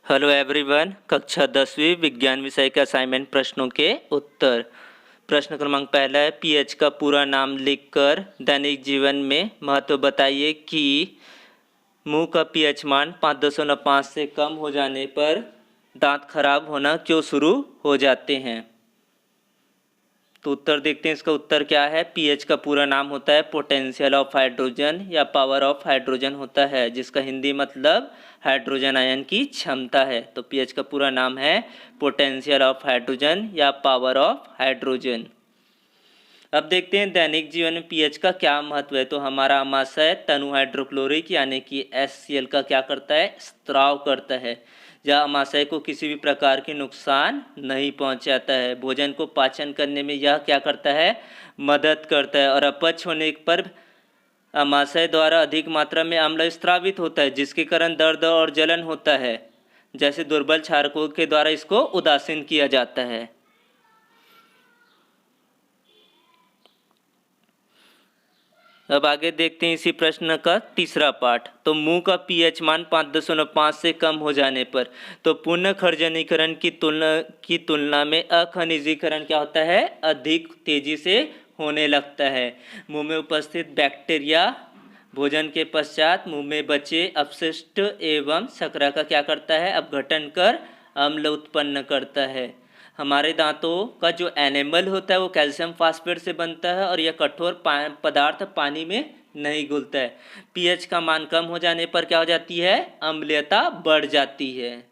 Hello everyone, कक्षा 10वीं विज्ञान विषय के असाइनमेंट प्रश्नों के उत्तर। प्रश्न क्रमांक पहला है, पीएच का पूरा नाम लिखकर दैनिक जीवन में महत्व बताइए कि मुंह का पीएच मान 5.5 से कम हो जाने पर दांत खराब होना क्यों शुरू हो जाते हैं। तो उत्तर देखते हैं, इसका उत्तर क्या है। पीएच का पूरा नाम होता है पोटेंशियल ऑफ हाइड्रोजन या पावर ऑफ हाइड्रोजन होता है, जिसका हिंदी मतलब हाइड्रोजन आयन की क्षमता है। तो पीएच का पूरा नाम है पोटेंशियल ऑफ हाइड्रोजन या पावर ऑफ हाइड्रोजन। अब देखते हैं दैनिक जीवन में पीएच का क्या महत्व है। तो हमारा आमाशय तनु हाइड्रोक्लोरिक यानी कि HCl का क्या करता है, स्त्राव करता है। यह आमाशय को किसी भी प्रकार के नुकसान नहीं पहुंचाता है। भोजन को पाचन करने में यह क्या करता है, मदद करता है। और अपच होने पर आमाशय द्वारा अधिक मात्रा में अम्ल स्रावित होता है, जिसके कारण दर्द और जलन होता है। जैसे दुर्बल क्षारकों के द्वारा इसको उदासीन किया जाता है। अब आगे देखते हैं इसी प्रश्न का तीसरा पार्ट। तो मुंह का पीएच मान 5.5 से कम हो जाने पर तो पुनः खरजनीकरण की तुलना में अखनिजीकरण क्या होता है, अधिक तेजी से होने लगता है। मुंह में उपस्थित बैक्टीरिया भोजन के पश्चात मुंह में बचे अपशिष्ट एवं शर्करा का क्या करता है, अपघटन कर अम्ल उत्पन्न करता है। हमारे दांतों का जो एनेमल होता है वो कैल्शियम फास्फेट से बनता है और यह कठोर पदार्थ पानी में नहीं घुलता है। पीएच का मान कम हो जाने पर क्या हो जाती है, अम्लीयता बढ़ जाती है।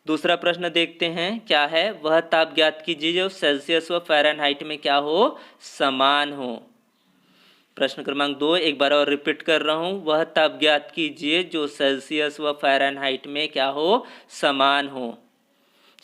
दूसरा प्रश्न देखते हैं, क्या है, वह ताप ज्ञात कीजिए जो सेल्सियस व फ़ारेनहाइट में क्या हो, समान हो। प्रश्न क्रमांक 2 एक बार और रिपीट कर रहा हूँ, वह ताप ज्ञात कीजिए जो सेल्सियस व फ़ारेनहाइट में क्या हो, समान हो।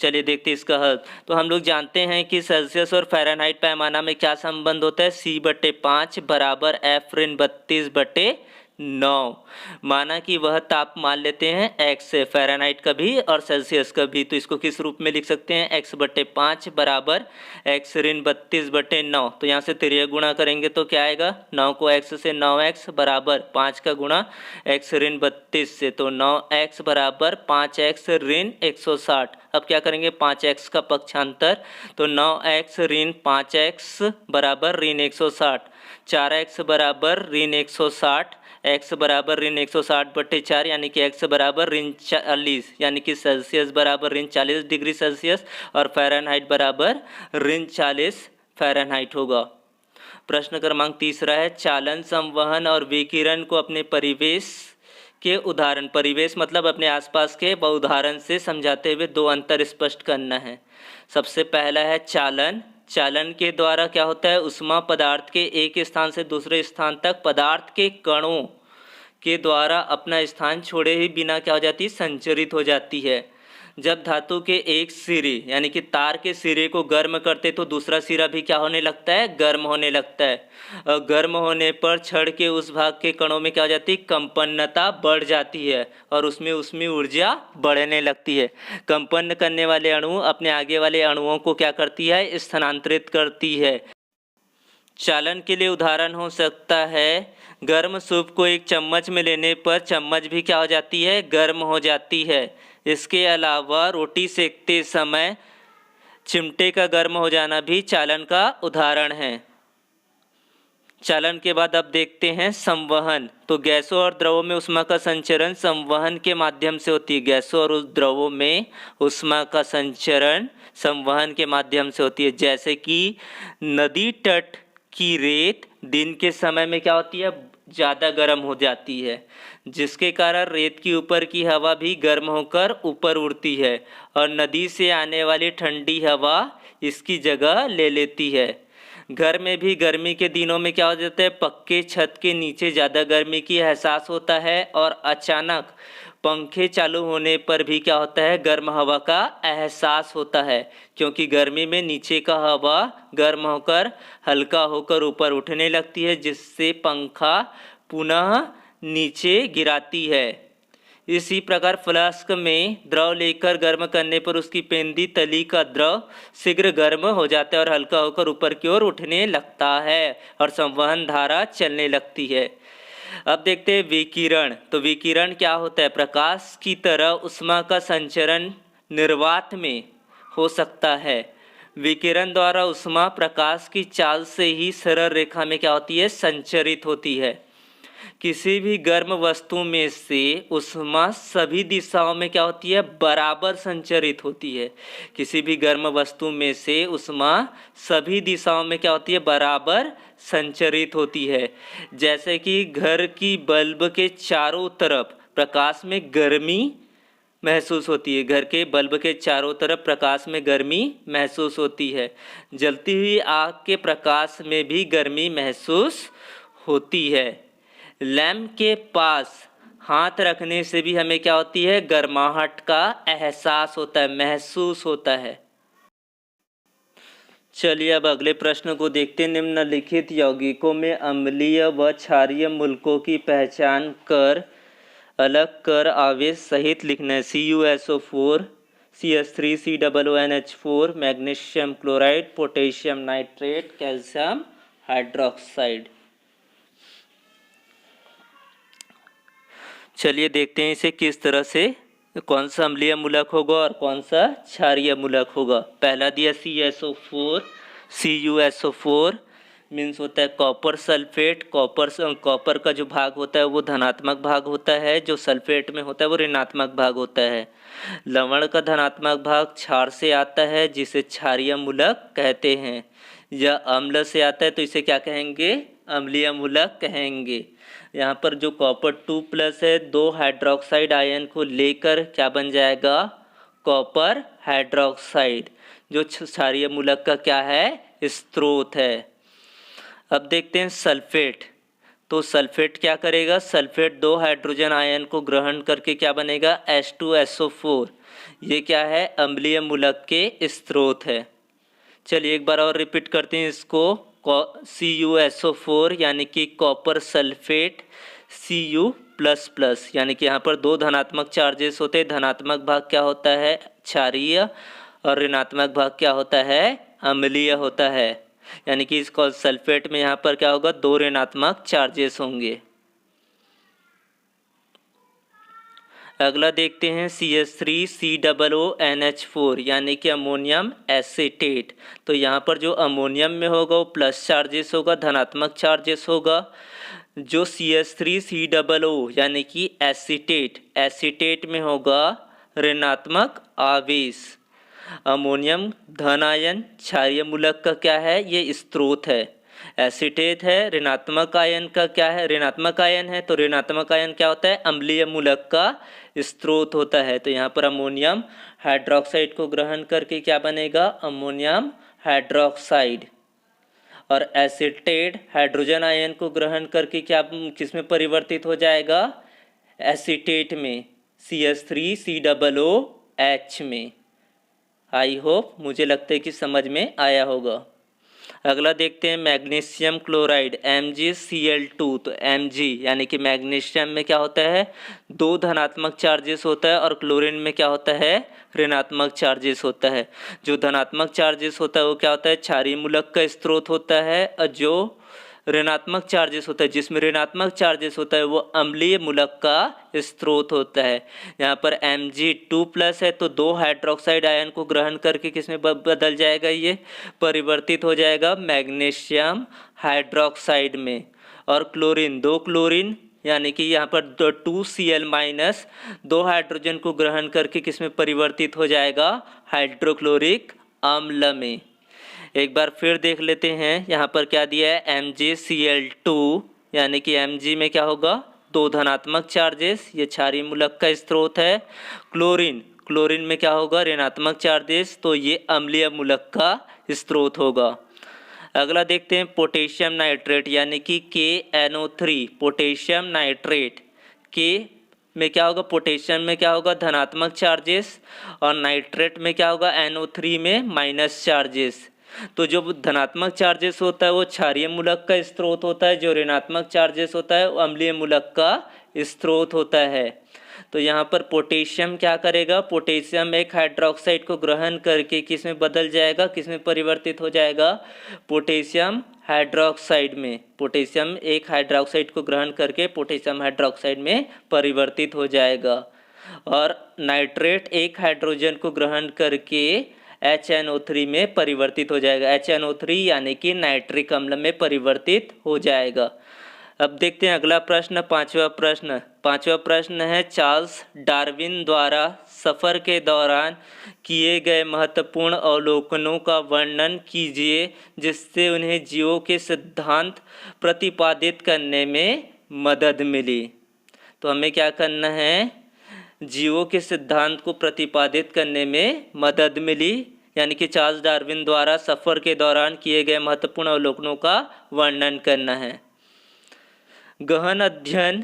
चलिए देखते हैं इसका हल। तो हम लोग जानते हैं कि सेल्सियस और फ़ारेनहाइट पैमाना में क्या संबंध होता है, C/5 बराबर F/32/9। माना कि वह ताप मान लेते हैं x से, फ़ारेनहाइट का भी और सेल्सियस का भी। तो इसको किस रूप में लिख सकते हैं, x/5 बराबर x/32/9। तो यहाँ से तिर्यक गुणा करेंगे तो क्या आएगा, 9 को x से 9x बराबर 5 का गुणा x/32 से, तो 9x बराबर 5x ऋण 160। अब क्या करेंगे, 5x का पक्षांतर, तो 9x ऋण 5x बराबर ऋण 160, 4x बराबर ऋण 160, x बराबर ऋण 160/4 यानी कि x बराबर ऋण 40 यानी कि सेल्सियस बराबर ऋण 40 डिग्री सेल्सियस और फ़ारेनहाइट बराबर ऋण 40 फ़ारेनहाइट होगा। प्रश्न क्रमांक तीसरा है, चालन, संवहन और विकिरण को अपने परिवेश के उदाहरण, परिवेश मतलब अपने आसपास के उदाहरण से समझाते हुए दो अंतर स्पष्ट करना है। सबसे पहला है चालन। चालन के द्वारा क्या होता है, ऊष्मा पदार्थ के एक स्थान से दूसरे स्थान तक पदार्थ के कणों के द्वारा अपना स्थान छोड़े ही बिना क्या हो जाती है, संचरित हो जाती है। जब धातु के एक सिरे यानी कि तार के सिरे को गर्म करते तो दूसरा सिरा भी क्या होने लगता है, गर्म होने लगता है। और गर्म होने पर छड़ के उस भाग के कणों में क्या हो जाती है, कंपन्नता बढ़ जाती है और उसमें ऊर्जा बढ़ने लगती है। कंपन करने वाले अणु अपने आगे वाले अणुओं को क्या करती है, स्थानांतरित करती है। चालन के लिए उदाहरण हो सकता है, गर्म सूप को एक चम्मच में लेने पर चम्मच भी क्या हो जाती है, गर्म हो जाती है। इसके अलावा रोटी सेकते समय चिमटे का गर्म हो जाना भी चालन का उदाहरण है। चालन के बाद अब देखते हैं संवहन। तो गैसों और द्रवों में ऊष्मा का संचरण संवहन के माध्यम से होती है। गैसों और द्रवों में ऊष्मा का संचरण संवहन के माध्यम से होती है। जैसे कि नदी तट की रेत दिन के समय में क्या होती है, ज़्यादा गर्म हो जाती है, जिसके कारण रेत की ऊपर की हवा भी गर्म होकर ऊपर उड़ती है और नदी से आने वाली ठंडी हवा इसकी जगह ले लेती है। घर में भी गर्मी के दिनों में क्या हो जाता है, पक्के छत के नीचे ज़्यादा गर्मी की एहसास होता है और अचानक पंखे चालू होने पर भी क्या होता है, गर्म हवा का एहसास होता है, क्योंकि गर्मी में नीचे का हवा गर्म होकर हल्का होकर ऊपर उठने लगती है, जिससे पंखा पुनः नीचे गिराती है। इसी प्रकार फ्लास्क में द्रव लेकर गर्म करने पर उसकी पेंदी तली का द्रव शीघ्र गर्म हो जाता है और हल्का होकर ऊपर की ओर उठने लगता है और संवहन धारा चलने लगती है। अब देखते हैं विकिरण। तो विकिरण क्या होता है? प्रकाश की तरह ऊष्मा का संचरण निर्वात में हो सकता है। विकिरण द्वारा ऊष्मा प्रकाश की चाल से ही सरल रेखा में क्या होती है? संचरित होती है। किसी भी गर्म वस्तु में से ऊष्मा सभी दिशाओं में क्या होती है? बराबर संचरित होती है। किसी भी गर्म वस्तु में से ऊष्मा सभी दिशाओं में क्या होती है? बराबर संचरित होती है। जैसे कि घर की बल्ब के चारों तरफ प्रकाश में गर्मी महसूस होती है। घर के बल्ब के चारों तरफ प्रकाश में गर्मी महसूस होती है। जलती हुई आग के प्रकाश में भी गर्मी महसूस होती है। लैंप के पास हाथ रखने से भी हमें क्या होती है? गर्माहट का एहसास होता है, महसूस होता है। चलिए अब अगले प्रश्न को देखते हैं। निम्नलिखित यौगिकों में अम्लीय व क्षारीय मूलकों की पहचान कर अलग कर आवेश सहित लिखना है। CuSO4, CH3, COONH4, magnesium chloride, potassium nitrate, calcium hydroxide. चलिए देखते हैं इसे किस तरह से, कौन सा अम्लीय मूलक होगा और कौन सा क्षारीय मूलक होगा। पहला दिया CuSO4, CuSO4 मीन्स होता है कॉपर सल्फेट। कॉपर का जो भाग होता है वो धनात्मक भाग होता है, जो सल्फेट में होता है वो ऋणात्मक भाग होता है। लवण का धनात्मक भाग क्षार से आता है जिसे क्षारीय मूलक कहते हैं। यह अम्ल से आता है तो इसे क्या कहेंगे? अम्लीय मूलक कहेंगे। यहाँ पर जो कॉपर 2+ है, 2 हाइड्रोक्साइड आयन को लेकर क्या बन जाएगा? कॉपर हाइड्रोक्साइड, जो क्षारीय मूलक का क्या है? स्रोत है। अब देखते हैं सल्फेट। तो सल्फेट क्या करेगा? सल्फेट 2 हाइड्रोजन आयन को ग्रहण करके क्या बनेगा? H2SO4। ये क्या है? अम्लीय मूलक के स्रोत है। चलिए एक बार और रिपीट करते हैं इसको। CuSO4 यानी कि कॉपर सल्फेट, Cu++ यानी कि यहाँ पर 2 धनात्मक चार्जेस होते हैं। धनात्मक भाग क्या होता है? क्षारीय, और ऋणात्मक भाग क्या होता है? अम्लीय होता है। यानी कि इसको सल्फेट में यहाँ पर क्या होगा? 2 ऋणात्मक चार्जेस होंगे। अगला देखते हैं CH3COONH4 यानी कि अमोनियम एसीटेट। तो यहाँ पर जो अमोनियम में होगा वो प्लस चार्जेस होगा, धनात्मक चार्जेस होगा। जो CH3COO यानी कि एसीटेट में होगा ऋणात्मक आवेश। अमोनियम धन आयन क्षारीय मूलक का क्या है? ये स्रोत है। एसीटेट है, ऋणात्मक आयन का क्या है? ऋणात्मक आयन है। तो ऋणात्मक आयन क्या होता है? अम्लीय मूलक का स्रोत होता है। तो यहाँ पर अमोनियम हाइड्रोक्साइड को ग्रहण करके क्या बनेगा? Ammonium hydroxide. और एसीटेट हाइड्रोजन आयन को ग्रहण करके क्या किस में परिवर्तित हो जाएगा? एसीटेट में, CH3COOH में। आई होप, मुझे लगता है कि समझ में आया होगा। अगला देखते हैं मैग्नीशियम क्लोराइड MgCl2। तो Mg यानी कि मैग्नीशियम में क्या होता है? 2 धनात्मक चार्जेस होता है और क्लोरीन में क्या होता है? ऋणात्मक चार्जेस होता है। जो धनात्मक चार्जेस होता है वो क्या होता है? क्षारीय मूलक का स्रोत होता है, और जो ऋणात्मक चार्जेस होता है, जिसमें ऋणात्मक चार्जेस होता है वो अम्लीय मूलक का स्रोत होता है। यहाँ पर Mg2+ है तो 2 हाइड्रोक्साइड आयन को ग्रहण करके किसमें बदल जाएगा? ये परिवर्तित हो जाएगा मैग्नीशियम हाइड्रोक्साइड में। और क्लोरीन, 2 क्लोरीन यानी कि यहाँ पर 2Cl- 2 हाइड्रोजन को ग्रहण करके किसमें परिवर्तित हो जाएगा? हाइड्रोक्लोरिक अम्ल में। एक बार फिर देख लेते हैं। यहाँ पर क्या दिया है? MgCl2 यानी कि Mg में क्या होगा? 2 धनात्मक चार्जेस, ये क्षारीय मूलक का स्रोत है। क्लोरीन में क्या होगा? ऋणात्मक चार्जेस, तो ये अम्लीय मूलक का स्रोत होगा। अगला देखते हैं पोटेशियम नाइट्रेट यानी कि KNO3। पोटेशियम नाइट्रेट के में क्या होगा? पोटेशियम में क्या होगा? धनात्मक चार्जेस, और नाइट्रेट में क्या होगा? NO3 में माइनस चार्जेस। तो जो धनात्मक चार्जेस होता है वो क्षारीय मूलक का स्रोत होता है, जो ऋणात्मक चार्जेस होता है वो अम्लीय मूलक का स्रोत होता है। तो यहाँ पर पोटेशियम क्या करेगा? पोटेशियम एक हाइड्रोक्साइड को ग्रहण करके किस में बदल जाएगा? किस में परिवर्तित हो जाएगा? पोटेशियम हाइड्रोक्साइड में, पोटेशियम एक हाइड्रोक्साइड को ग्रहण करके पोटेशियम हाइड्रोक्साइड में परिवर्तित हो जाएगा। और नाइट्रेट एक हाइड्रोजन को ग्रहण करके HNO3 में परिवर्तित हो जाएगा। HNO3 यानी कि नाइट्रिक अम्ल में परिवर्तित हो जाएगा। अब देखते हैं अगला प्रश्न, पांचवा प्रश्न है चार्ल्स डार्विन द्वारा सफ़र के दौरान किए गए महत्वपूर्ण अवलोकनों का वर्णन कीजिए जिससे उन्हें जीवों के सिद्धांत प्रतिपादित करने में मदद मिली। तो हमें क्या करना है, जीवों के सिद्धांत को प्रतिपादित करने में मदद मिली, यानी कि चार्ल्स डार्विन द्वारा सफ़र के दौरान किए गए महत्वपूर्ण अवलोकनों का वर्णन करना है। गहन अध्ययन,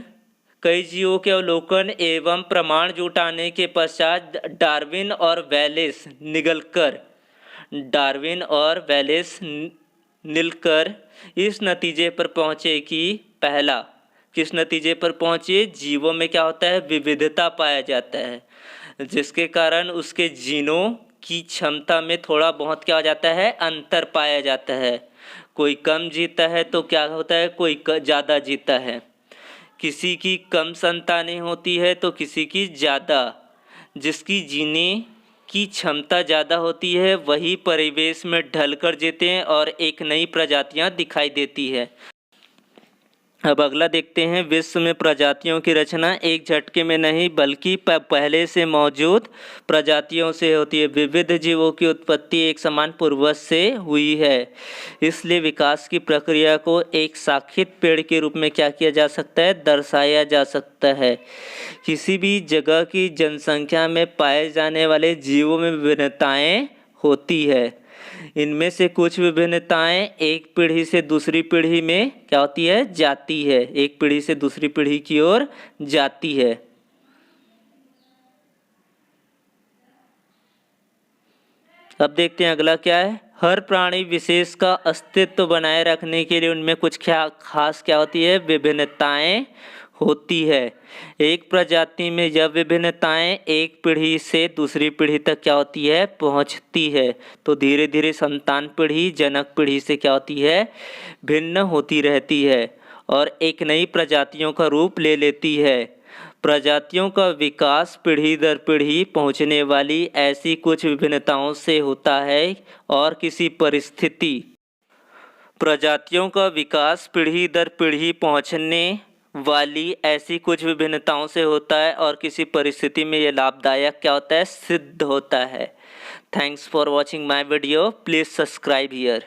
कई जीवों के अवलोकन एवं प्रमाण जुटाने के पश्चात डार्विन और वैलेस निलकर इस नतीजे पर पहुँचे कि पहला, किस नतीजे पर पहुँचे, जीवों में क्या होता है, विविधता पाया जाता है, जिसके कारण उसके जीनों की क्षमता में थोड़ा बहुत क्या हो जाता है, अंतर पाया जाता है। कोई कम जीता है तो क्या होता है, कोई ज़्यादा जीता है। किसी की कम संतानें होती है तो किसी की ज़्यादा। जिसकी जीने की क्षमता ज़्यादा होती है वही परिवेश में ढलकर जीते हैं और एक नई प्रजातियां दिखाई देती है। अब अगला देखते हैं, विश्व में प्रजातियों की रचना एक झटके में नहीं बल्कि पहले से मौजूद प्रजातियों से होती है। विविध जीवों की उत्पत्ति एक समान पूर्वज से हुई है, इसलिए विकास की प्रक्रिया को एक शाखित पेड़ के रूप में क्या किया जा सकता है, दर्शाया जा सकता है। किसी भी जगह की जनसंख्या में पाए जाने वाले जीवों में विभिन्नताएं होती है। इनमें से कुछ विभिन्नताएं एक पीढ़ी से दूसरी पीढ़ी में क्या होती है, जाती है, एक पीढ़ी से दूसरी पीढ़ी की ओर जाती है। अब देखते हैं अगला क्या है, हर प्राणी विशेष का अस्तित्व बनाए रखने के लिए उनमें कुछ खास क्या होती है, विभिन्नताएं होती है। एक प्रजाति में यह विभिन्नताएं एक पीढ़ी से दूसरी पीढ़ी तक क्या होती है, पहुंचती है। तो धीरे धीरे संतान पीढ़ी जनक पीढ़ी से क्या होती है, भिन्न होती रहती है और एक नई प्रजातियों का रूप ले लेती है। प्रजातियों का विकास पीढ़ी दर पीढ़ी पहुंचने वाली ऐसी कुछ विभिन्नताओं से होता है और किसी परिस्थिति, प्रजातियों का विकास पीढ़ी दर पीढ़ी पहुंचने वाली ऐसी कुछ विभिन्नताओं से होता है और किसी परिस्थिति में यह लाभदायक क्या होता है, सिद्ध होता है। Thanks for watching my video, please subscribe here.